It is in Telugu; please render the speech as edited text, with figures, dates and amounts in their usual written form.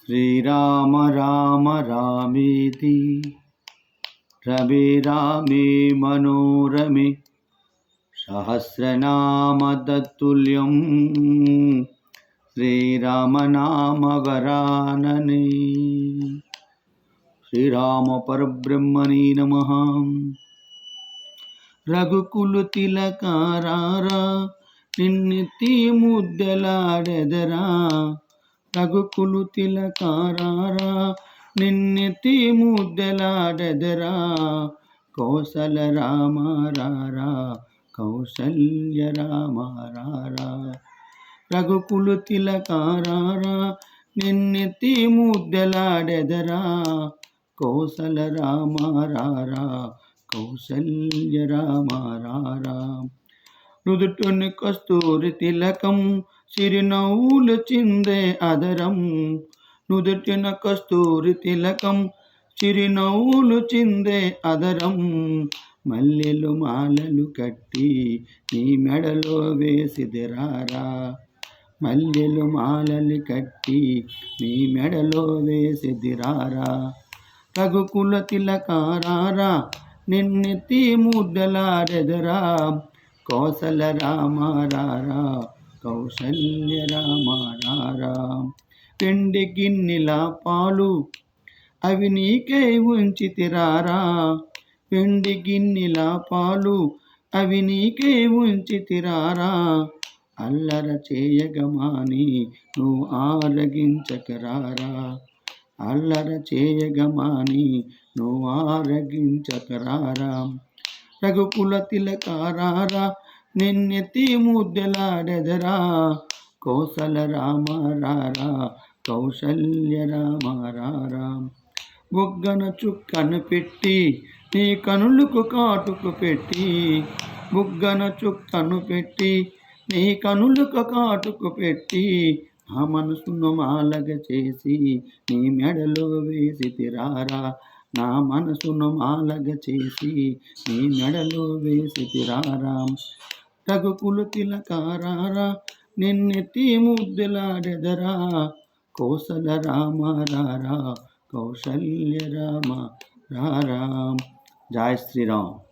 శ్రీరామ రామ రామేతి రమే రామే మనోరమే సహస్రనామ తత్తుల్యం శ్రీరామనామ వరాననే. శ్రీరామ పరబ్రహ్మణే నమః. రఘుకుల తిలకారారా నిన్నెత్తి ముద్దలాడెదరా. రఘుకుల తిలకారారా నిన్నెత్తి ముద్దలాడెదరా. కౌసల రామ రారా కౌసల్య రామ రారా. రఘుకుల తిలకారారా నిన్నెత్తి ముద్దలాడెదరా. కౌసల రామ రారా కౌసల్య రామ రారా. నుదుటిన కస్తూరి తిలకం చిరునవ్వులు చిందే అదరం. నుదుటిన కస్తూరి తిలకం చిరునవ్వులు చిందే అదరం. మల్లెలు మాలలు కట్టి నీ మెడలో వేసిదిరారా. మల్లెలు మాలలు కట్టి నీ మెడలో వేసిదిరారా. రఘుకుల తిలకారారా నిన్నెత్తి ముద్దలాడెదరా. కౌసల రామ రారా కౌసల్య రామ రారా. వెండి గిన్నెల పాలు అవి నీకే ఉంచితిరారా. వెండి గిన్నెల పాలు అవి నీకే ఉంచితిరారా. అల్లర చేయగమాని నువ్వు ఆరగించకరారా. అల్లర చేయగమాని నువ్వు ఆరగించకరారా. రఘుకుల తిలకారారా నిన్నెత్తి ముద్దలాడెదరా. కౌసల రామ రారా కౌసల్య రామ రారా. బుగ్గన చుక్కను పెట్టి నీ కనులకు కాటుకు పెట్టి. బుగ్గన చుక్కను పెట్టి నీ కనులకు కాటుకు పెట్టి. ఆ మనసును మాలగ చేసి నీ మెడలో వేసితిరారా. నా మనసును మాలగ చేసి నీ మెడలో వేసితిరారా. రఘుకుల తిలకారారా నిన్నెత్తి ముద్దలాడెదరా. కౌసల రామ రారా కౌసల్య రామ రారా. జై శ్రీరామ్.